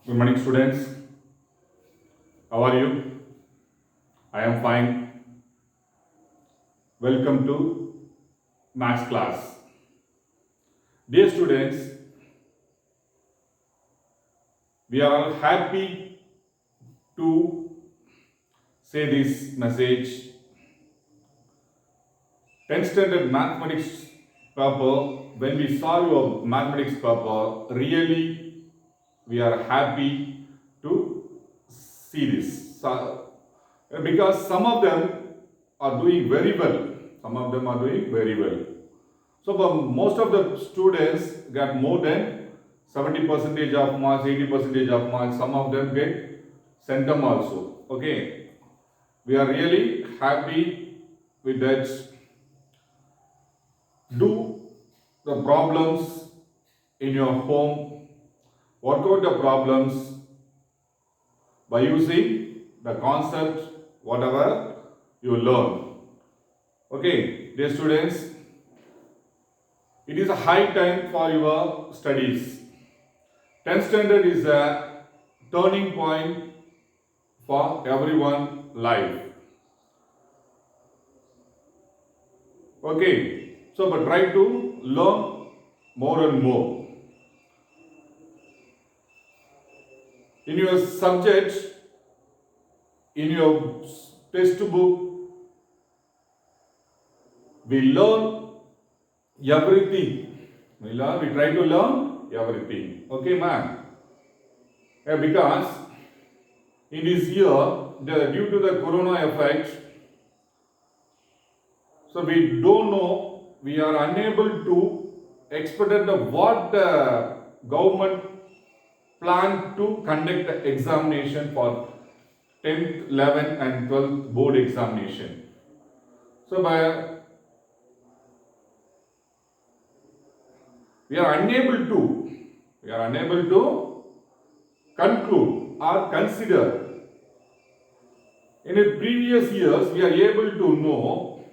Good morning, students. How are you? I am fine. Welcome to Maths class. Dear students, we are all happy to say this message. 10th standard mathematics paper, when we saw your mathematics paper, really we are happy to see this. Because some of them are doing very well. Some of them are doing very well. So for most of the students got more than 70 percentage of marks, 80 percentage of marks. Some of them get centum also. Okay, we are really happy with that. Do the problems in your home. Work out the problems by using the concept whatever you learn. Okay, dear students, it is a high time for your studies. 10th standard is a turning point for everyone's life. Okay, so but try to learn more and more. In your subject, in your textbook, we learn everything. We try to learn everything. Okay, ma'am? Because in this year, due to the corona effect, so we don't know, we are unable to expect what the government plan to conduct the examination for 10th, 11th and 12th board examination. So we are unable to conclude or consider. In the previous years, we are able to know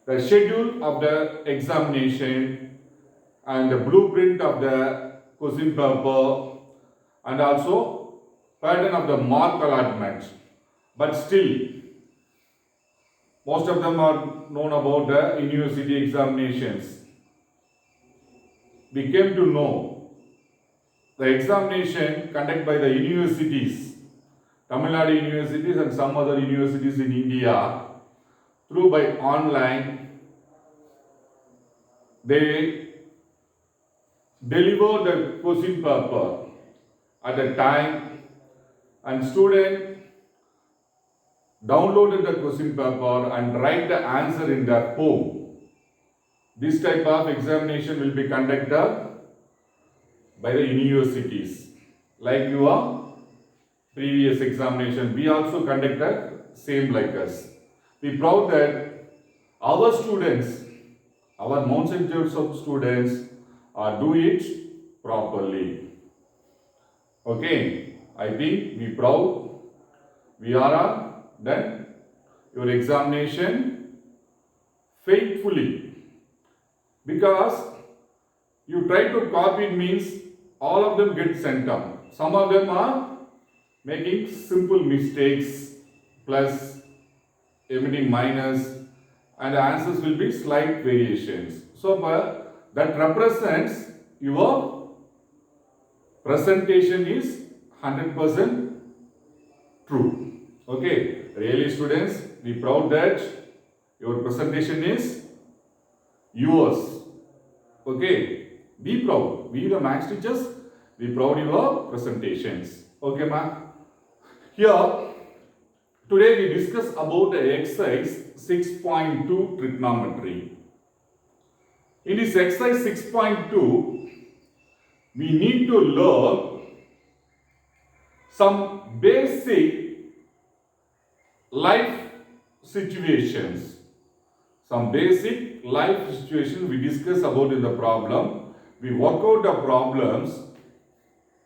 the schedule of the examination and the blueprint of the question paper and also pattern of the mark allotment. But still, most of them are known about the university examinations. We came to know the examination conducted by the universities, Tamil Nadu universities and some other universities in India, through by online, they deliver the question paper at a time and student downloaded the question paper and write the answer in their home. This type of examination will be conducted by the universities. Like your previous examination, we also conducted same like us. We proud that our students, our Mount St. Joseph students are do it properly. Okay, I think we proud we are done your examination faithfully, because you try to copy it means all of them get sent up. Some of them are making simple mistakes plus emitting minus, and the answers will be slight variations. So that represents your presentation is 100% true. Okay, really students, be proud that your presentation is yours. Okay, be proud. We the maths teachers, be proud of your presentations. Okay, ma'am. Here, today we discuss about the exercise 6.2 trigonometry. In this exercise 6.2, we need to learn some basic life situations. Some basic life situations we discuss about in the problem. We work out the problems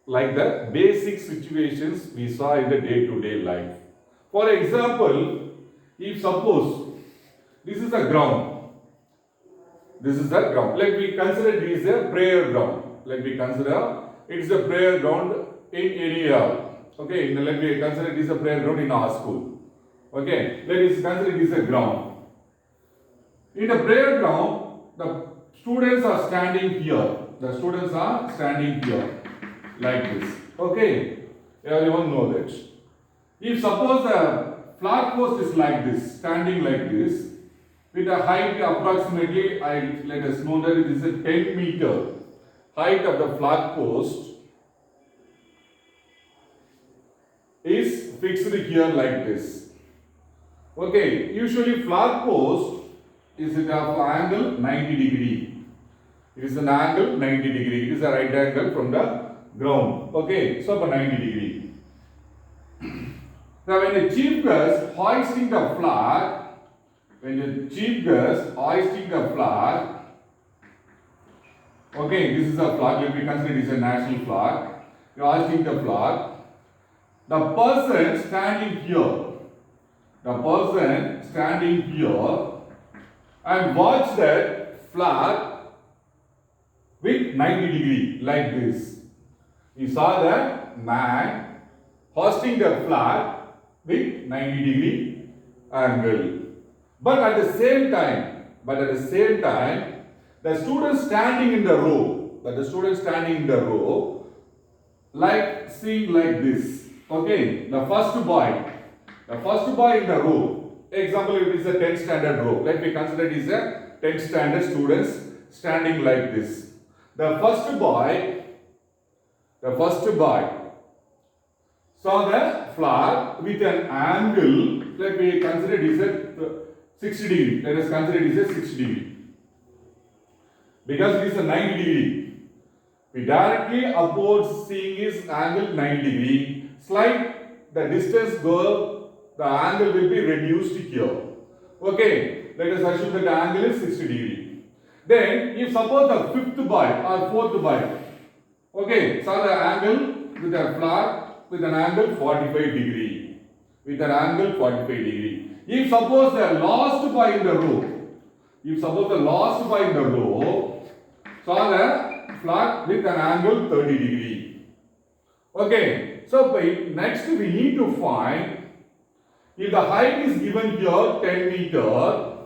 like the basic situations we saw in the day-to-day life. For example, if suppose this is a ground, let me consider this a prayer ground. Let me consider it's a prayer ground in area. Okay, let me consider it is a prayer ground in our school. Okay, let us consider it is a ground. In the prayer ground, the students are standing here. The students are standing here like this. Okay, everyone know that. If suppose a flag post is like this, standing like this, with a height approximately, let us know that it is a 10 meter height of the flag post is fixed here like this. Okay, usually flag post is at an angle 90 degree. It is an angle 90 degree. It is a right angle from the ground. Okay, so for 90 degree. Now when the chief guest hoisting the flag, okay, this is a flag, let me consider it is a national flag. You are hoisting the flag. The person standing here and watch that flag with 90 degree like this. You saw the man hoisting the flag with 90 degree angle. But at the same time, the student standing in the row, like seeing like this. Okay, the first boy in the row. Example, it is a 10th standard row. Let me consider it is a 10th standard students standing like this. The first boy saw the flag with an angle. Let me consider it is a 60 degree. Let us consider it is a 60 degree. Because it is a 90 degree. We directly upwards seeing his angle 90 degree. Slight the distance go, the angle will be reduced here. Okay, let us assume that the angle is 60 degree. Then, if suppose the fifth boy or fourth boy, okay, saw the angle with a flag with an angle 45 degree. If suppose the last boy in the row, saw the flag with an angle 30 degree. Okay, so next we need to find if the height is given here 10 meter,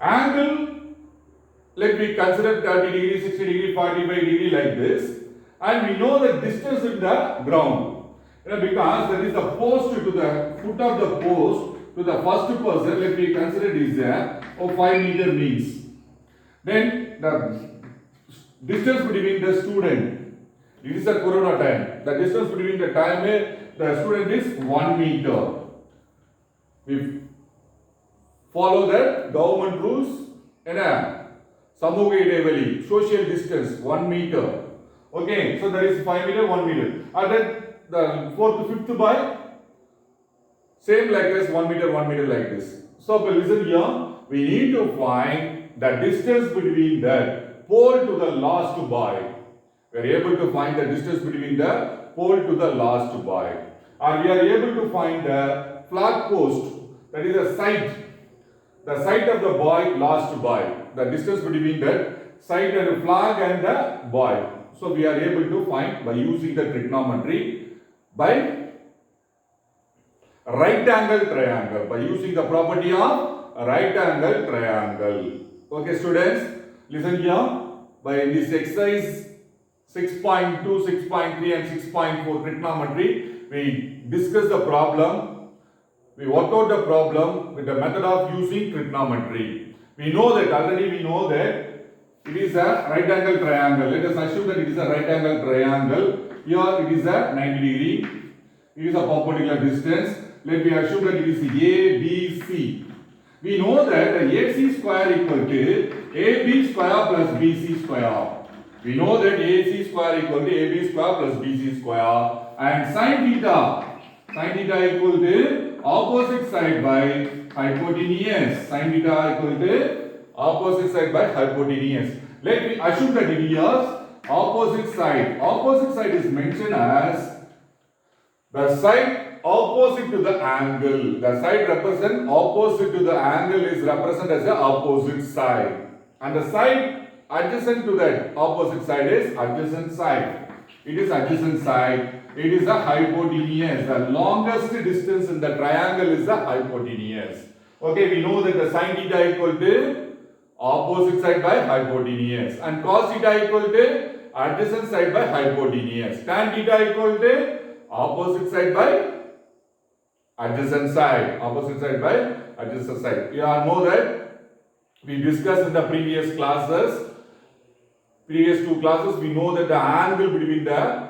angle, let me consider 30 degree, 60 degree, 45 degree like this, and we know the distance in the ground. Because there is a post to the foot of the post to the first person, let me consider it is a 5 meter means. Then the distance between the student, it is a corona time. The distance between the time the student is 1 meter. We follow the government rules and Samuga Idevali, social distance 1 meter. Okay, so there is 5 meter, 1 meter. And then the fourth to fifth boy, same like this, 1 meter like this. So listen here, we need to find the distance between the pole to the last boy. We are able to find the distance between the pole to the last boy. Or we are able to find the flag post, that is the site of the boy, last boy. The distance between that site and the flag and the boy. So we are able to find by using the trigonometry by right angle triangle, by using the property of right angle triangle. Okay students, listen here, by this exercise 6.2, 6.3 and 6.4 trigonometry, we discuss the problem, we work out the problem with the method of using trigonometry. We know that it is a right angle triangle. Let us assume that it is a right angle triangle. Here it is a 90 degree. It is a perpendicular distance. Let me assume that it is ABC. We know that AC square equal to AB square plus BC square. We know that AC square equal to AB square plus BC square. And sin theta equal to opposite side by hypotenuse. Sin theta equal to opposite side by hypotenuse. Let me assume that it is opposite side. Opposite side is mentioned as the side opposite to the angle. The side represent opposite to the angle is represented as the opposite side. And the side adjacent to that opposite side is adjacent side. It is adjacent side. It is a hypotenuse. The longest distance in the triangle is the hypotenuse. Okay, we know that the sin theta equal to opposite side by hypotenuse and cos theta equal to adjacent side by hypotenuse. Tan theta equal to opposite side by adjacent side. Opposite side by adjacent side. You all know that we discussed in the previous classes. Previous two classes, we know that the angle between the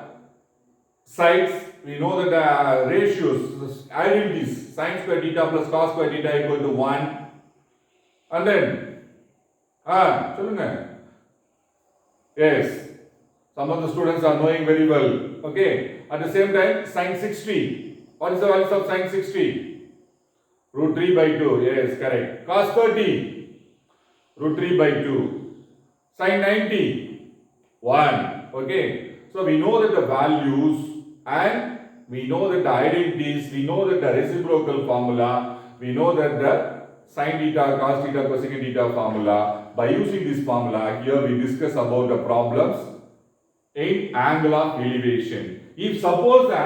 sides, we know that the ratios, identities, sin square theta plus cos square theta equal to 1. And then, yes, some of the students are knowing very well. Okay, at the same time, sin 60. What is the value of sin 60? Root 3 by 2. Yes, correct. Cos 30. Root 3 by 2. Sin 90. 1. Okay. So we know that the values and we know that the identities, we know that the reciprocal formula, we know that the sin theta, cos theta, cosecant theta formula. By using this formula, here we discuss about the problems in angle of elevation. If suppose the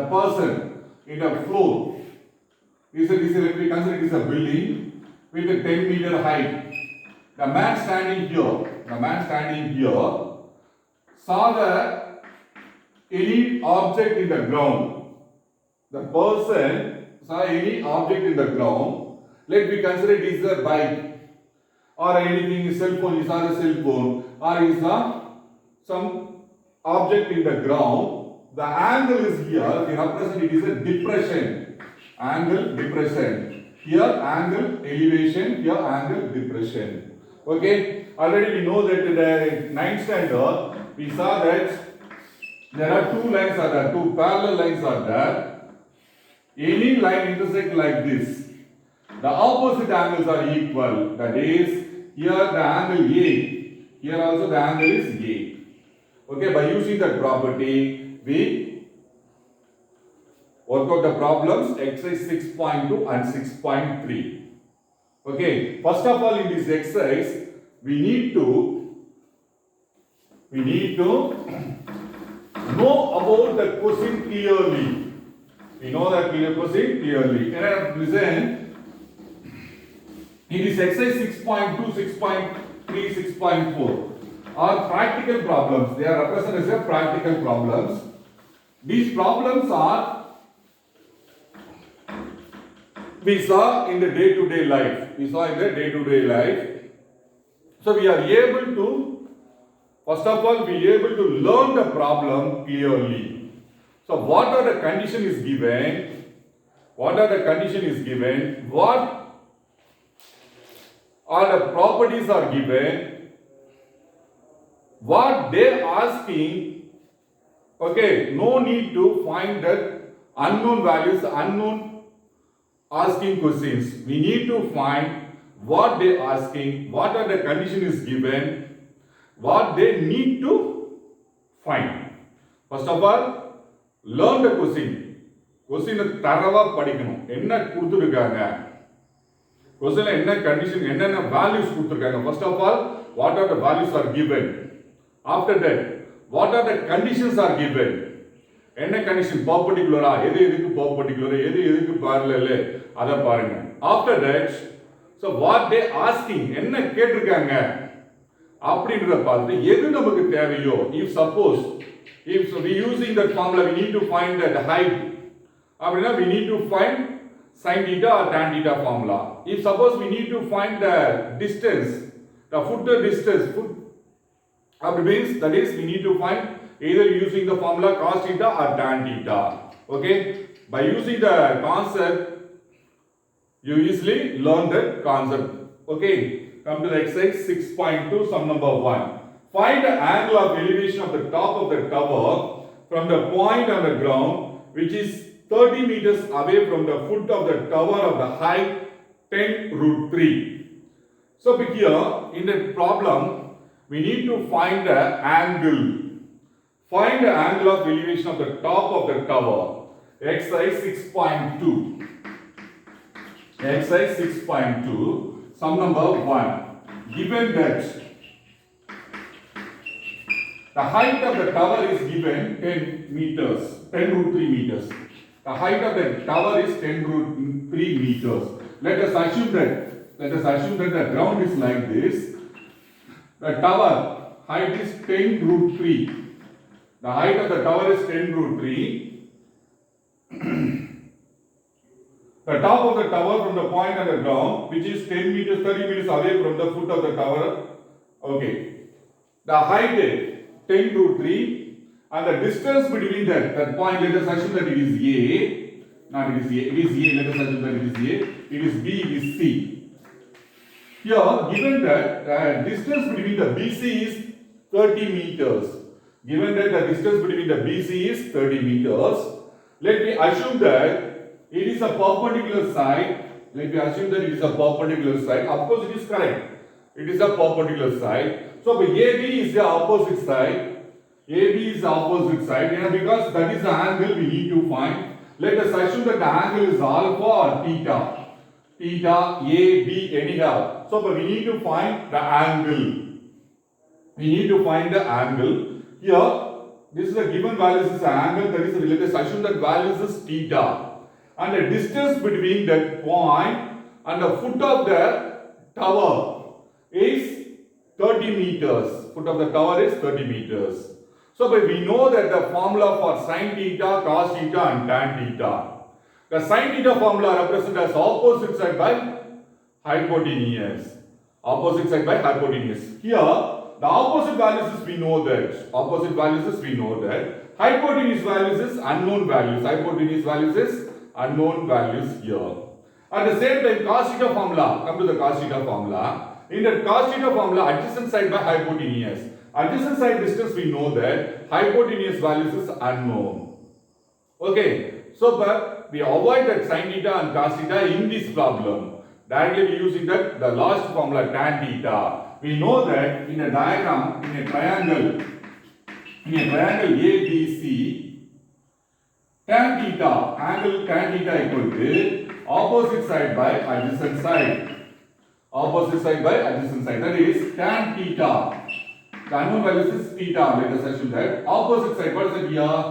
person in a floor, let me consider it is a building with a 10-meter height. The man standing here saw any object in the ground. The person saw any object in the ground. Let me consider it is a bike or anything, cell phone. He saw the cell phone or he saw some object in the ground. The angle is here. We represent it is a depression. Angle depression. Here angle elevation. Here angle depression. Okay, already we know that in the 9th standard we saw that there are two lines are there, two parallel lines are there. Any line intersect like this, the opposite angles are equal. That is, here the angle A, here also the angle is A. Okay, by using that property, we work out the problems exercise 6.2 and 6.3. Okay, first of all in this exercise, we need to know about the question clearly. We know that question clearly. Listen, it is exercise 6.2, 6.3, 6.4 are practical problems. They are represented as practical problems. These problems are we saw in the day-to-day life. So we are able to, first of all, be able to learn the problem clearly. So what are the condition is given? What are the condition is given? What are the properties are given? What they are asking? Okay, no need to find that unknown values, unknown asking questions. We need to find what they are asking, what are the condition is given, what they need to find. First of all, learn the question. Question thorough படிக்கணும். என்ன கொடுத்திருக்காங்க? Question என்ன condition, என்னென்ன values கொடுத்திருக்காங்க? First of all, what are the values are given? After that, what are the conditions are given? என்ன condition பர்பெண்டிகுலரா, எது எதுக்கு perpendicular, எது எதுக்கு parallel அத பாருங்க. After that, so what they asking, என்ன கேட்டிருக்காங்க அப்படின்றத பார்த்து எது நமக்கு தேவையோ, if we using that formula we need to find that height அப்படினா we need to find sin theta or tan theta formula. If suppose we need to find the distance, the foot distance, means that is we need to find either using the formula cos theta or tan theta. Okay, by using the concept you easily learn that concept. Okay, come to the exercise 6.2, sum number 1. Find the angle of elevation of the top of the tower from the point on the ground which is 30 meters away from the foot of the tower of the height 10 root 3. So here in the problem we need to find the angle. Find the angle of elevation of the top of the tower. Exercise 6.2. Exercise 6.2, sum number 1. Given that The height of the tower is given 10 meters, 10 root 3 meters. The height of the tower is 10 root 3 meters. Let us assume that the ground is like this. The tower height is 10 root 3. The height of the tower is 10 root 3. The top of the tower from the point on the ground, which is 10 meters, 30 meters away from the foot of the tower. Okay. The height is 10 root 3, and the distance between that point, let us assume that it is A. Not it is A, it is A, let us assume that it is A. It is B, it is C. Here, given that the distance between the BC is 30 meters. Given that the distance between the BC is 30 meters, let me assume that it is a perpendicular side. Let me assume that it is a perpendicular side. Of course, it is correct. It is a perpendicular side. So, AB is the opposite side. AB is the opposite side. And because that is the angle we need to find. Let us assume that the angle is alpha or theta. Theta, A, B, anyhow. So, but we need to find the angle. We need to find the angle. Here, this is the given values is the angle. That is, let us assume that values is theta. And the distance between that point and the foot of the tower is 30 meters. Foot of the tower is 30 meters. So, but we know that the formula for sin theta, cos theta and tan theta. The sin theta formula represented as opposite side by hypotenuse. Opposite side by hypotenuse. Here, the opposite values is we know that. Opposite values is we know that. Hypotenuse values is unknown values. Hypotenuse values is unknown values here. At the same time, cos theta formula, come to the cos theta formula. In that cos theta formula, adjacent side by hypotenuse. Adjacent side distance we know that, hypotenuse values is unknown. Okay, so but we avoid that sin theta and cos theta in this problem. Directly we using that the last formula tan theta. We know that in a diagram, in a triangle ABC, tan theta, angle tan theta equal to opposite side by adjacent side. Opposite side by adjacent side. That is tan theta. The unknown values is theta. Let us assume that. Opposite side, what is it here?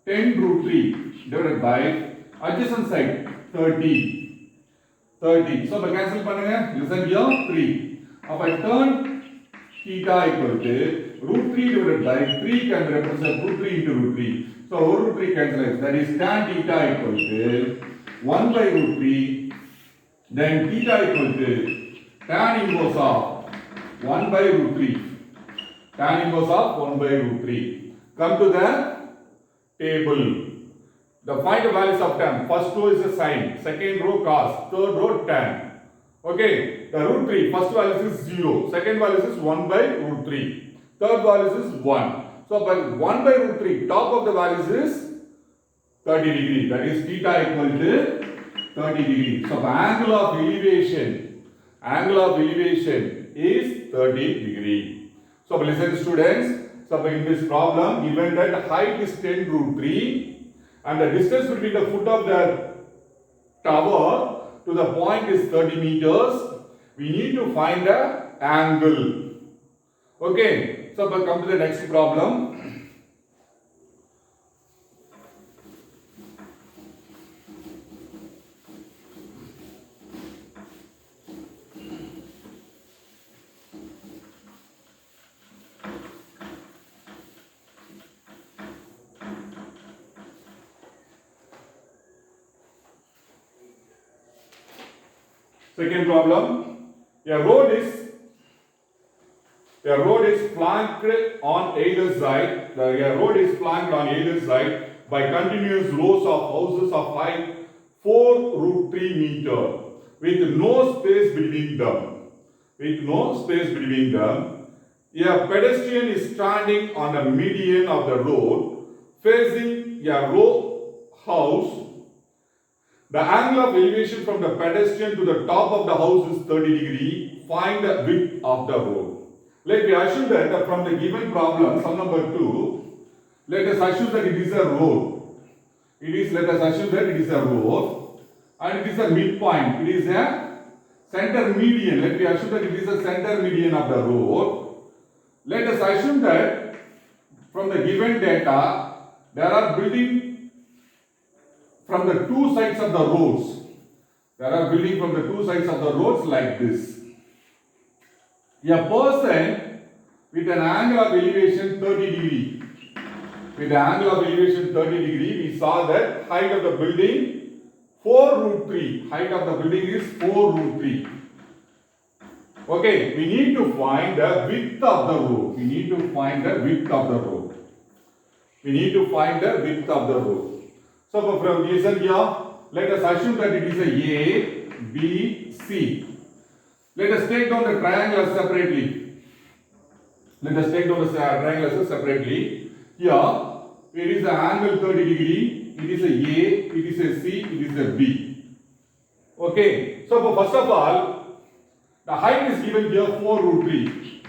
10 root 3 divided by adjacent side 30. 30. So, by cancel pannunga, listen here 3. If I turn theta equal to root 3 divided by 3 can represent root 3 into root 3. So, root 3 cancels. That is tan theta equal to 1 by root 3. Then theta equal to tan inverse of 1 by root 3. Tan inverse of 1 by root 3. Come to the table. The find the values of tan. First row is a sine, second row cos, third row tan. Okay, the root 3, first value is 0, second value is 1 by root 3, third value is 1. So, by 1 by root 3, top of the values is 30 degree. That is theta equal to 30 degree. So, the angle of elevation is 30 degree. So, listen students. So, in this problem, given that the height is 10 root 3 and the distance between the foot of the tower to the point is 30 meters, we need to find the angle. Okay, so come to the next problem. Second problem, a road is flanked on either side. A road is flanked on either side by continuous rows of houses of height 4 root 3 meter with no space between them. A pedestrian is standing on the median of the road facing a row house. The angle of elevation from the pedestrian to the top of the house is 30 degree. Find the width of the road. Let me assume that from the given problem, sum number 2, let us assume that it is a road. Let us assume that it is a road and it is a midpoint. It is a center median. Let me assume that it is a center median of the road. Let us assume that from the given data, there are building from the two sides of the roads. There are building from the two sides of the roads like this. A person with an angle of elevation 30 degree. With an angle of elevation 30 degree, we saw that height of the building 4 root 3. Height of the building is 4 root 3. Okay, we need to find the width of the road. We need to find the width of the road. We need to find the width of the road. So from listen here, let us assume that it is a A, B, C. Let us take down the triangles separately. Let us take down the triangles separately. Here, it is an angle 30 degree. It is a A, it is a C, it is a B. Okay, so first of all, the height is given here 4 root 3.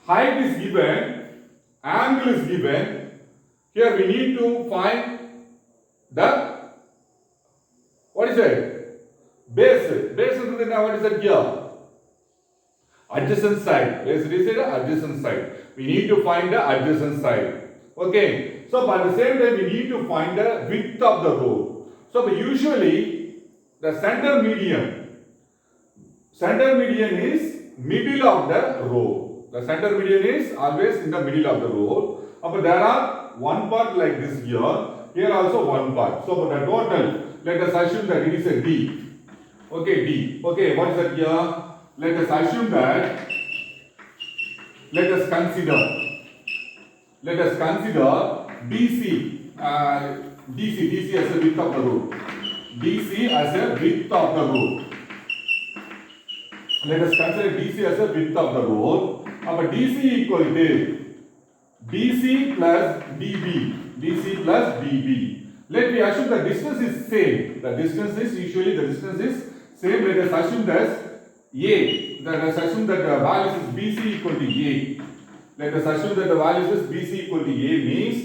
Height is given, angle is given. Here we need to find the, what is it? Base. Base is what is it here? Adjacent side. Base is adjacent side. We need to find the adjacent side. Okay. So at the same time we need to find the width of the road. So usually the center median is middle of the row. The center median is always in the middle of the row. But there are one part like this here. Here also one part. So for the total, let us assume that it is a D. Okay, D. Okay, what is that here? Let us assume that. Let us consider DC. DC as a width of the road. DC as a width of the road. Let us consider DC as a width of the road. But DC equal to DC plus DB. DC plus DB. Let me assume the distance is same. The distance is same. Let us assume that A. Let us assume that the values is BC equal to A. Let us assume that the values is BC equal to A means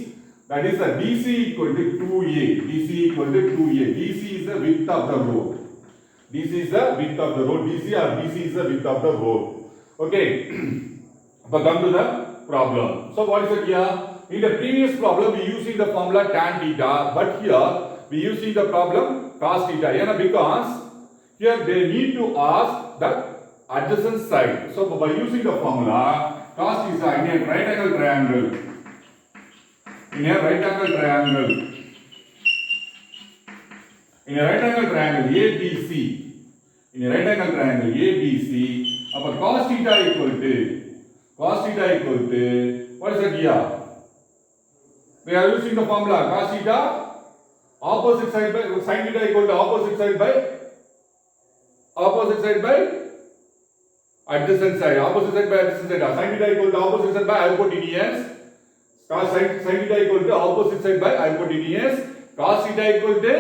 that is a DC equal to 2A. DC equal to 2A. DC is the width of the road. DC is the width of the road. DC or BC is the width of the road. Okay. But come to the problem. So what is it here? In the previous problem, we using the formula tan theta, but here we using the problem cos theta. Because here they need to ask the adjacent side. So by using the formula cos theta in a right angle triangle, ABC. In a right angle triangle ABC, our cos theta equal to what is that here? We are using the formula cos theta opposite side by sin theta equal to opposite side by adjacent side. Opposite side by adjacent side. Sin theta equal to opposite side by hypotenuse. Cos sin theta equal to opposite side by hypotenuse. Cos theta equal to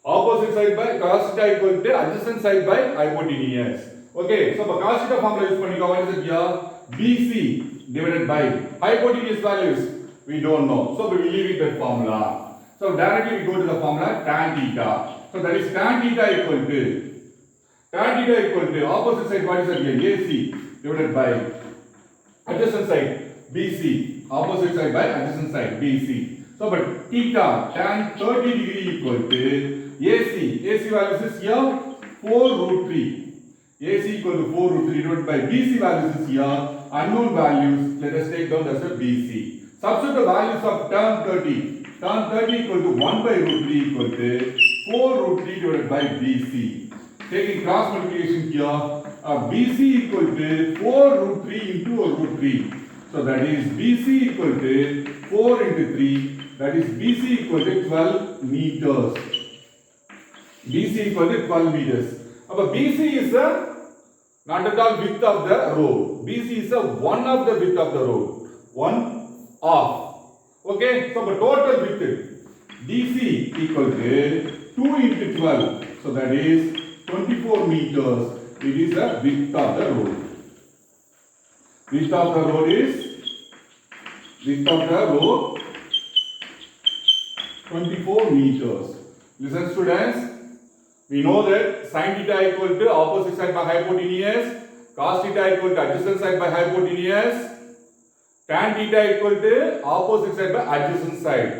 opposite side by cos theta equal to adjacent side by hypotenuse. Okay, so for cos theta formula use pannika, what is it here? BC divided by hypotenuse values we don't know. So we will leave it that formula. So directly we go to the formula tan theta. So that is tan theta equal to opposite side, what is it here? AC divided by adjacent side BC. Opposite side by adjacent side BC. So but theta tan 30 degree equal to AC. AC values is here 4 root 3. AC equal to 4 root 3 divided by BC values is here unknown values. Let us take down as a BC. Substitute the values of tan 30. Tan 30 equal to 1 by root 3 equal to 4 root 3 divided by BC. Taking cross multiplication here, BC equal to 4 root 3 into root 3. So that is BC equal to 4 into 3. That is BC equal to 12 meters. BC equal to 12 meters. But BC is not at all width of the road. BC is one of the width of the road. One of. Okay, so the total width DC equal to 2 into 12. So that is 24 meters. It is the width of the road. Width of the road is 24 meters. Listen students, we know that sin theta equal to opposite side by hypotenuse, cos theta equal to adjacent side by hypotenuse, tan theta equal to opposite side by adjacent side.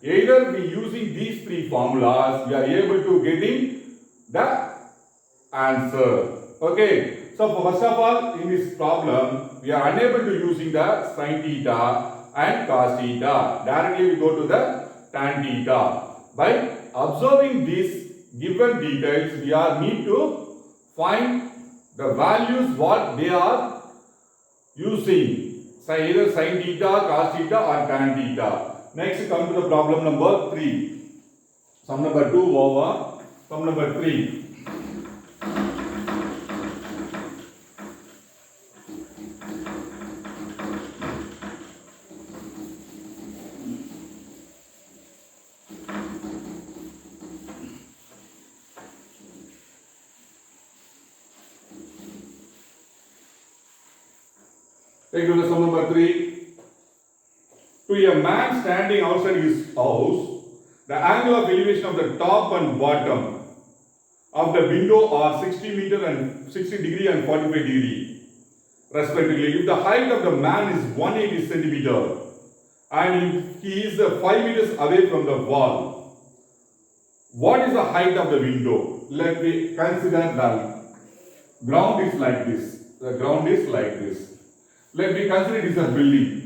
Either we using these three formulas, we are able to getting the answer. Okay. So first of all, in this problem, we are unable to using the sin theta and cos theta. Directly we go to the tan theta. By observing these given details, we are need to find the values what they are using. So either sin theta, cos theta or tan theta. Next come to the problem number 3. Sum number 2 over sum number 3. Take to the sum number 3. To a man standing outside his house, the angle of elevation of the top and bottom of the window are 60 degree and 45 degree respectively. If the height of the man is 180 centimeter and if he is 5 meters away from the wall, what is the height of the window? Let me consider the ground is like this. The ground is like this. Let me consider it is a building.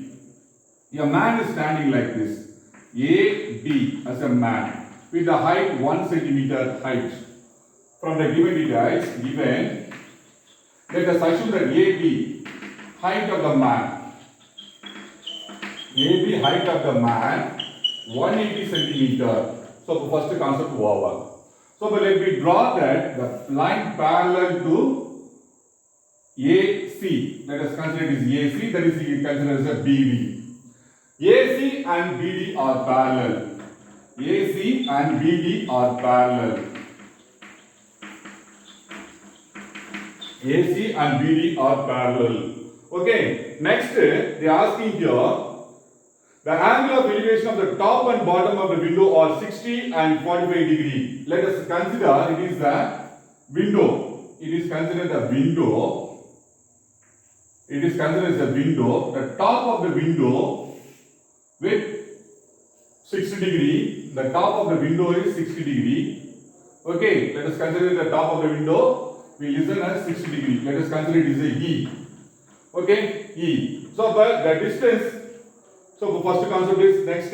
A man is standing like this. A, B as a man with the height 1 centimeter height. From the given details given, let us assume that AB height of the man. AB height of the man 180 centimeter. So the first concept over. So but let me draw that the line parallel to AC. Let us consider it is AC, that is considered as a BD. AC and BD are parallel. AC and BD are parallel. AC and BD are parallel. Okay. Next, they are asking here, the angle of elevation of the top and bottom of the window are 60 and 45 degree. Let us consider it is a window. It is considered a window. It is considered as a window. The top of the window with 60 degree. The top of the window is 60 degree. Okay, let us consider the top of the window. We listen as 60 degree. Let us consider it is a E. Okay, E. So, but the distance. So, the first concept is next.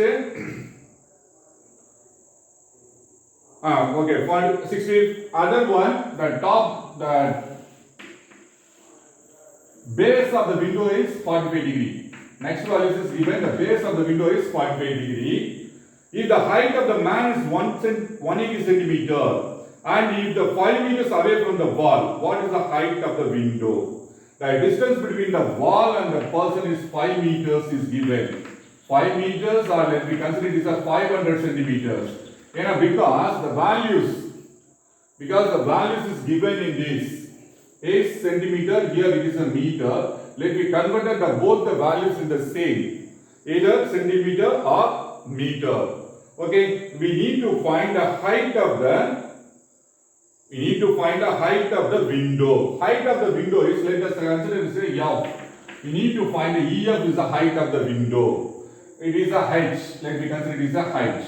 Okay, for 60. Other one, the top, the base of the window is 45 degree. Next value is given, the base of the window is 45 degree. If the height of the man is 180 centimeter and if the 5 meters away from the wall, what is the height of the window? The distance between the wall and the person is 5 meters is given. 5 meters, or let me consider it as 500 centimeters. You know, because the values is given in this is centimeter, here it is a meter. Let me convert both the values in the same, either centimeter or meter. Okay, we need to find the height of the window. Height of the window is, let us consider say F. We need to find the EF is the height of the window. It is a H. Let me consider it is a height.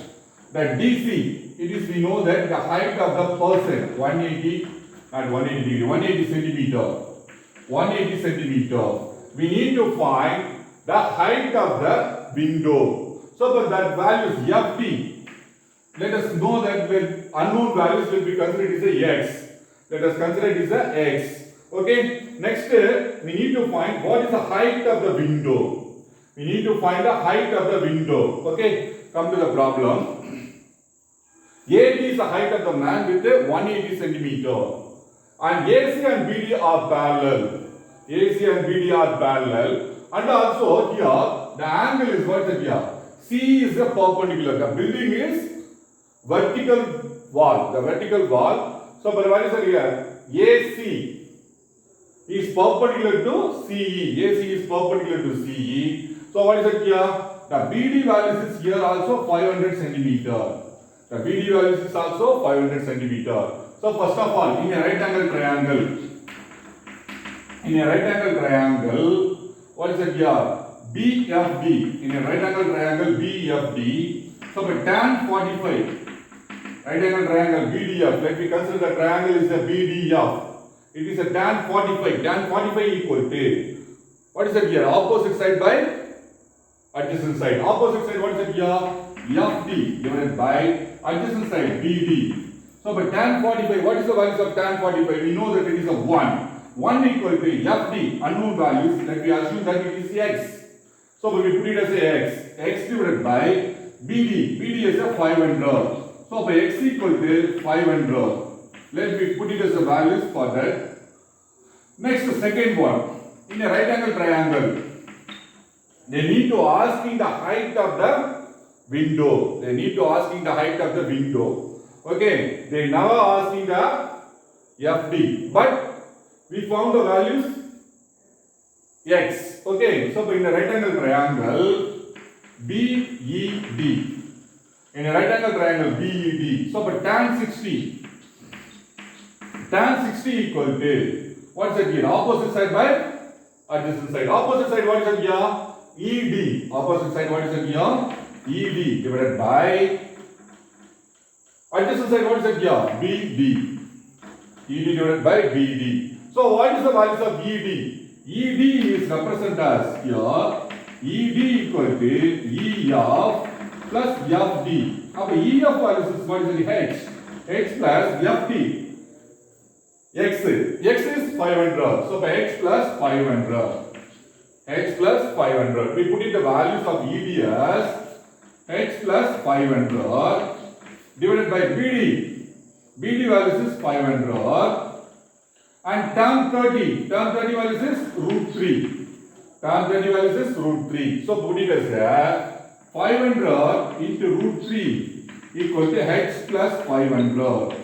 The DC, it is, we know that the height of the person 180 and 180 degree, 180 centimeter. 180 centimeter. We need to find the height of the window. So, but that value is FT. Let us know that when unknown values will be considered as a X. Let us consider it as a X. Okay. Next, we need to find what is the height of the window. We need to find the height of the window. Okay. Come to the problem. AB is the height of the man with a 180 centimeter. And AC and BD are parallel. AC and BD are parallel. And also here, the angle is what is here? C is a perpendicular. The building is vertical wall. The vertical wall. So, what is here? AC is perpendicular to CE. AC is perpendicular to CE. So, what is here? The BD values is here also 500 centimeter. The BD values is also 500 centimeter. So, first of all, in a right angle triangle, what is it here? BFD, in a right angle triangle BFD, so by tan 45, right angle triangle BDF, let me consider the triangle is a BDF. It is a tan 45. Tan 45 equal to, what is it here? Opposite side by adjacent side. Opposite side, what is it here? FD divided by adjacent side BD. So by tan 45, what is the values of tan 45? We know that it is a 1. 1 equal to FD, unknown values. Let me assume that it is X. So we put it as a X. X divided by BD. BD is a 500. So by X equal to 500. Let me put it as a values for that. Next, the second one. In a right angle triangle, they need to asking the height of the window. They need to asking the height of the window. Okay. They never asking the FD. But we found the values X. Okay. So in a right angle triangle, BED. In a right angle triangle, BED. So by tan 60. Tan 60 equal to, what's it here? Opposite side by adjacent side. Opposite side, what is it here? ED. Opposite side, what is it here? ED divided by adjacent side, what is it here? BD. ED divided by BD. So what is the values of ED? ED is represented as here ED equal to EF plus FD. Now EF values is what is it? H. H plus FD. X is 500. So by X plus 500. X plus 500. We put in the values of ED as X plus 500 divided by BD. BD values is 500 and tan 30. Tan 30 values is root 3. Tan 30 values is root 3. So put it as 500 into root 3 equal to H plus 500.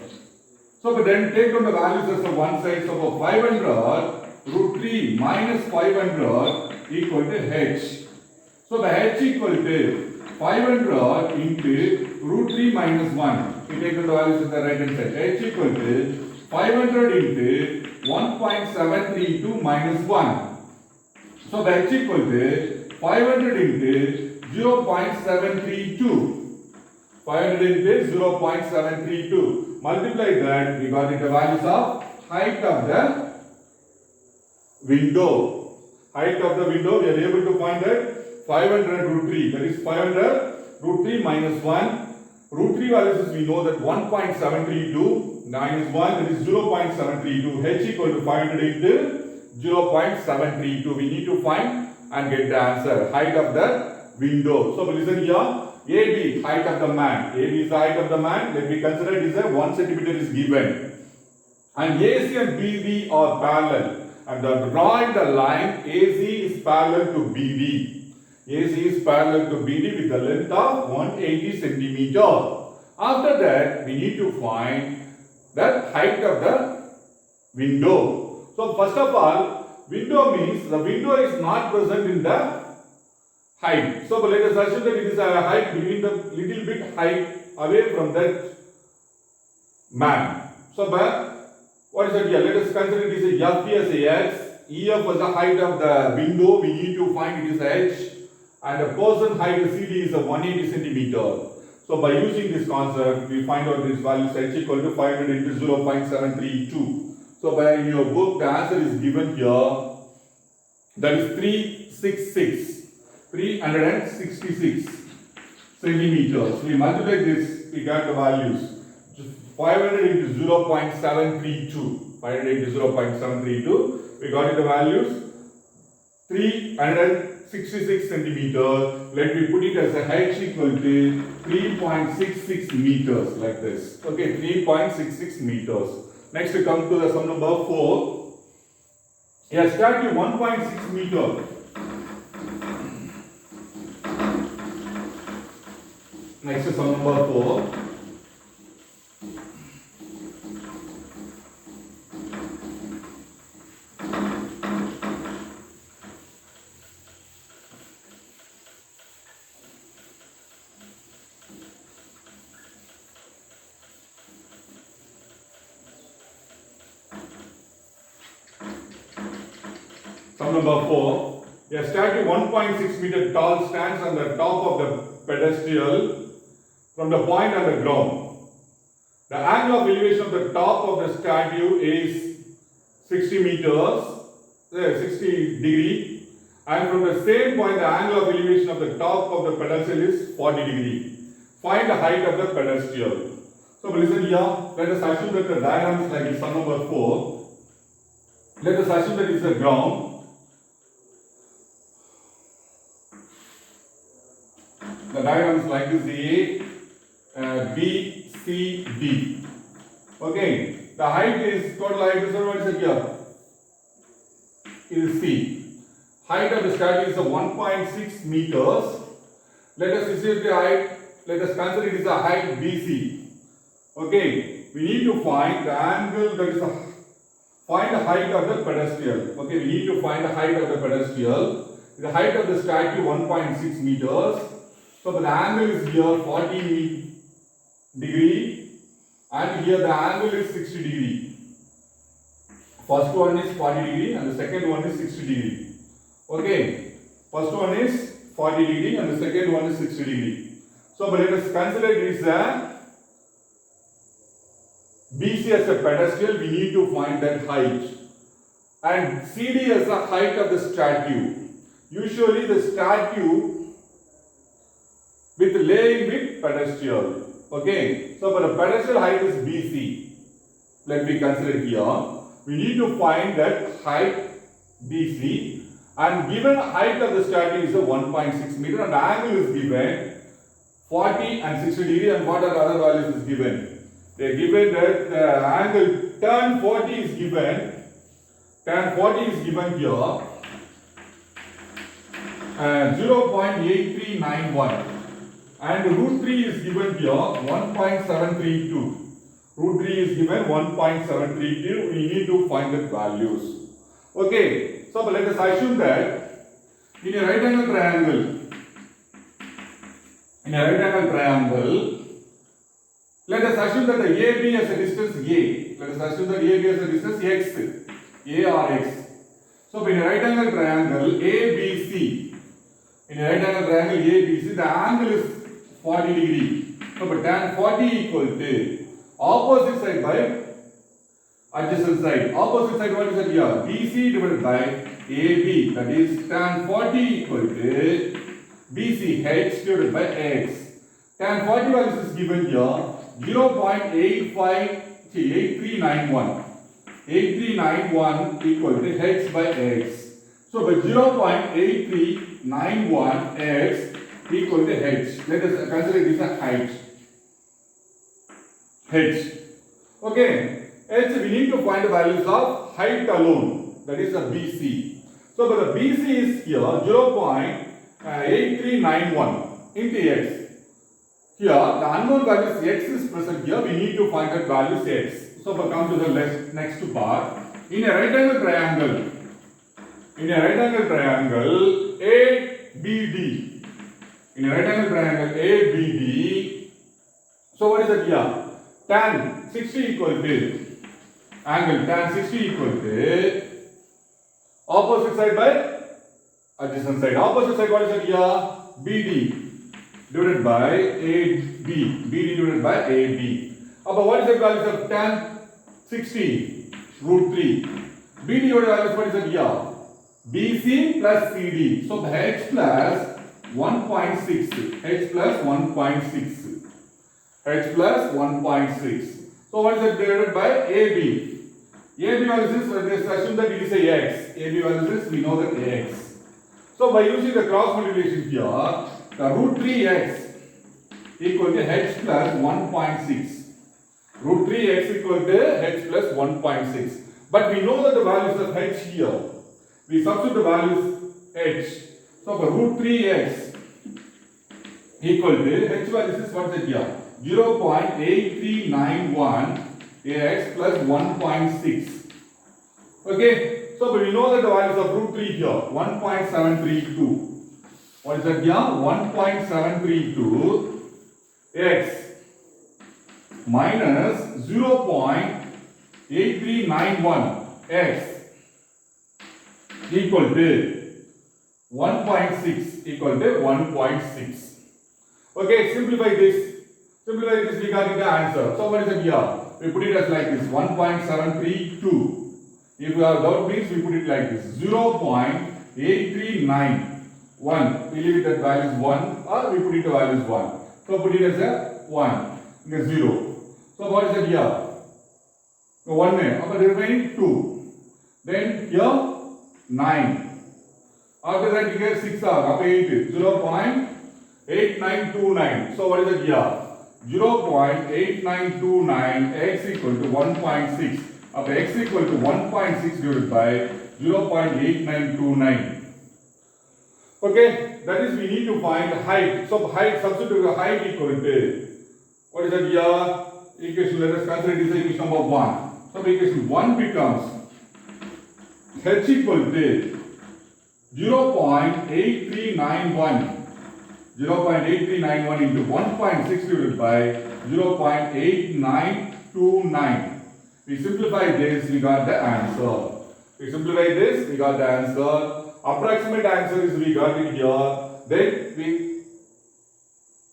So but then take down the values as of one side. So for 500 root 3 minus 500 equal to H. So the H equal to 500 into root 3 minus 1. We take the values at the right hand side. H equal to 500 into 1.732 minus 1. So the H equal to 500 into 0.732. 500 into 0.732. Multiply that, we got the values of height of the window. Height of the window, we are able to find that 500 root 3. That is 500 root 3 minus 1. Root 3 values is we know that 1.732 minus 1, that is 0.732. H equal to 500 into 0.732. We need to find and get the answer. Height of the window. So listen here. AB, height of the man. AB is the height of the man. Let me consider it is a 1 centimeter is given. And AC and BD are parallel. And drawing the line, AC is parallel to BD. AC is parallel to BD with the length of 180 centimeter. After that, we need to find the height of the window. So first of all, window means the window is not present in the height. So let us assume that it is a height between the little bit height away from that man. So what is it here? Let us consider it is a FD as a X. EF was the height of the window. We need to find it is H. And the person height CD is a 180 centimeter. So by using this concept, we find out this value H equal to 500 into 0.732. So by in your book, the answer is given here. That is 366 centimeters. We multiply this, we got the values. 500 into 0.732. 500 into 0.732. We got the values. 366 centimeters. Let me put it as a H equal to 3.66 meters like this. Okay, 3.66 meters. Next we come to the sum number 4. Here start with 1.6 meter. Next is sum number 4. Sum number 4. A statue 1.6 meter tall stands on the top of the pedestal from the point on the ground. The angle of elevation of the top of the statue is 60 meters, 60 degree, and from the same point the angle of elevation of the top of the pedestal is 40 degree. Find the height of the pedestal. So listen here, let us assume that the diagram is like sum number 4. Let us assume that it is the ground. The diagram is like this: A, B, C, D. Okay, the height is total height is what is it here? Is C. Height of the statue is 1.6 meters. Let us see the height. Let us consider it is a height BC. Okay, we need to find the angle that is find the height of the pedestal. Okay, we need to find the height of the pedestal. The height of the statue 1.6 meters. So the angle is here 40 degree, and here the angle is 60 degree. First one is 40 degree and the second one is 60 degree. Okay, first one is 40 degree and the second one is 60 degree. So but let us consider it is a BC as a pedestal. We need to find that height, and CD as the height of the statue. Usually the statue with laying with pedestal. Okay, so but the pedestal height is BC. Let me consider here. We need to find that height BC, and given height of the statue is a 1.6 meter, and angle is given 40 and 60 degree, and what are the other values is given? They are given that the angle tan 40 is given. Tan 40 is given here 0.8391. And root 3 is given here 1.732. Root 3 is given 1.732. We need to find the values. Okay, so let us assume that in a right angle triangle, let us assume that the AB has a distance A. Let us assume that AB has a distance X. A or X. So in a right angle triangle ABC, in a right angle triangle ABC, the angle is 40 degree. So but tan 40 equal to opposite side by adjacent side. Opposite side what is that here? BC divided by AB. That is tan 40 equal to BC H divided by X. Tan 40 values is given here 0.8391. 8391 equal to H by X. So by 0.8391 X equal to H. Let us consider this as height. H. Okay. H, we need to find the values of height alone. That is a BC. So but the BC is here 0.8391 into X. Here the unknown value is X is present here. We need to find that value is X. So but come to the next part. In a right angle triangle, ABD. In a right angle triangle ABD, so what is that here? Tan 60 equal to angle tan 60 equal to opposite side by adjacent side. Opposite side what is that here? BD divided by AB. BD divided by AB. But what is the value of tan 60? Root 3. BD value what is that here? BC plus CD. So H plus 1.6. H plus 1.6. H plus 1.6. So what is it divided by AB? AB value is, let us assume that it is a X. AB value is, we know that X. So by using the cross multiplication here, the root 3x equal to H plus 1.6. Root 3x equal to H plus 1.6. But we know that the values of H here. We substitute the values H. So for root 3x equal to H value is what is it here? 0.8391 X plus 1.6. Okay. So but we know that the values of root 3 here 1.732. What is that here? 1.732 X minus 0.8391 X equal to 1.6 equal to 1.6. Okay, simplify this. Simplify this, we got the answer. So what is it here? We put it as like this, 1.732. If we have doubt means we put it like this, 0.8391. We leave it at value is 1 or we put it at value is 1. So put it as a 1, the 0. So what is it here? 1 name, the remaining 2. Then here 9. After that you get 6 up 8, 0.8929. So what is it here? 0.8929 x equal to 1.6. Of x equal to 1.6 divided by 0.8929. Okay, that is we need to find height. So height, substitute the height equal to, what is that here? Equation, let us consider this equation number 1. So equation 1 becomes h equal to 0.8391. 0.8391 into 1.6 divided by 0.8929. We simplify this, we got the answer. We simplify this, we got the answer. Approximate answer is we got it here. Then we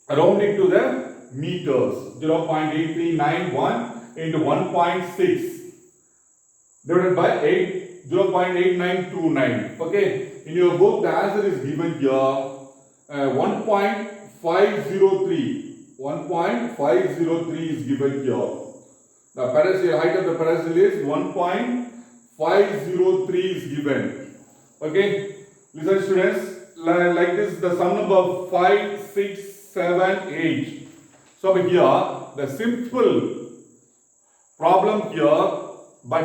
round it to the meters. 0.8391 into 1.6 divided by 0.8929. Okay. In your book, the answer is given here. 1.503. 1.503 is given here. The height of the pedestal is 1.503 is given. Okay. Listen students, like this the sum number 5, 6, 7, 8. So here the simple problem here, but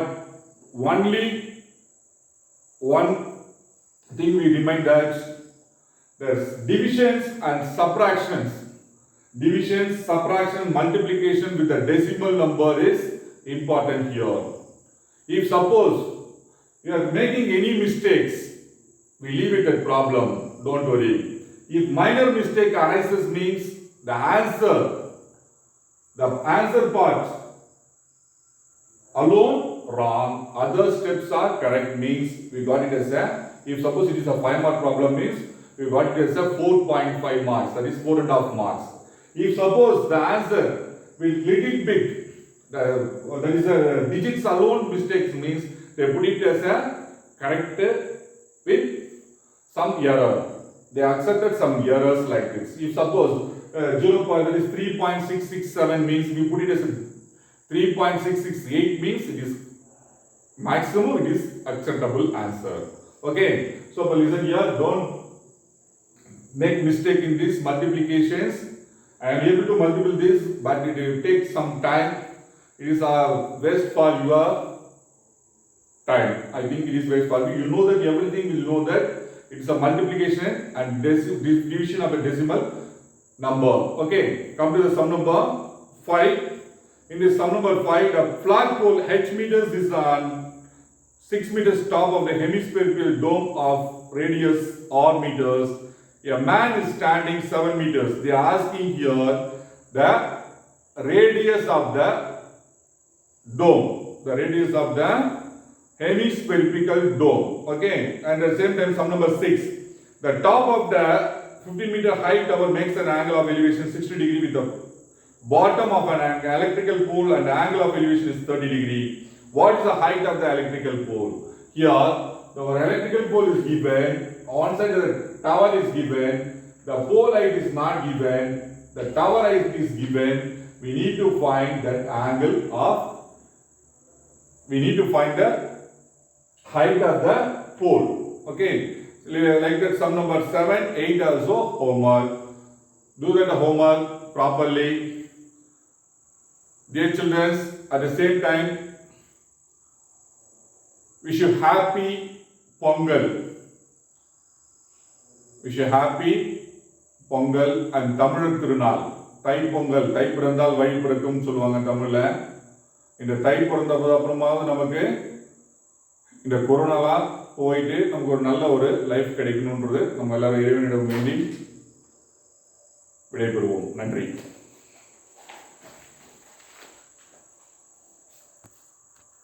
only one thing we remind that there's divisions and subtractions. Division, subtraction, multiplication with a decimal number is important here. If suppose you are making any mistakes, we leave it at problem, don't worry. If minor mistake arises means the answer part alone wrong, other steps are correct means we got it as a, if suppose it is a 5-mark problem means we got it as a 4.5 marks, that is 4.5 marks. If suppose the answer with little bit, that is a digits alone mistakes means they put it as a correct with some error. They accepted some errors like this. If suppose 0. That is 3.667 means we put it as a 3.668 means it is maximum, it is acceptable answer. Okay. So listen here, don't make mistake in these multiplications. I am able to multiply this, but it will take some time. It is a waste for your time. I think it is waste for you. You know that everything will know that it is a multiplication and division of a decimal number. Okay, come to the sum number 5. In this sum number 5, the flagpole h meters is on 6 meters top of the hemispherical dome of radius r meters. A man is standing 7 meters. They are asking here the radius of the dome. The radius of the hemispherical dome. Okay. And at the same time, sum number 6. The top of the 15-meter high tower makes an angle of elevation 60 degree with the bottom of an electrical pole and the angle of elevation is 30 degree. What is the height of the electrical pole? Here, our electrical pole is given. On side the tower is given, the pole height is not given, the tower height is given. We need to find that angle of, we need to find the height of the pole. Okay, like that sum number 7, 8 also homework. Do that homework properly. Dear children, at the same time, wish you happy Pongal. Wish you happy Pongal and Tamil Tirunal. தை பொங்கல், தை பிறந்தால் வழி பிறக்கும் சொல்லுவாங்க தமிழ்ல. இந்த தை பிறந்தது அப்புறமாவது நமக்கு இந்த கொரோனாலாம் போயிட்டு நமக்கு ஒரு நல்ல ஒரு லைஃப் கிடைக்கணும்ன்றது நம்ம எல்லாரும் இறைவனிடம் வேண்டி விடைபெறுவோம். நன்றி.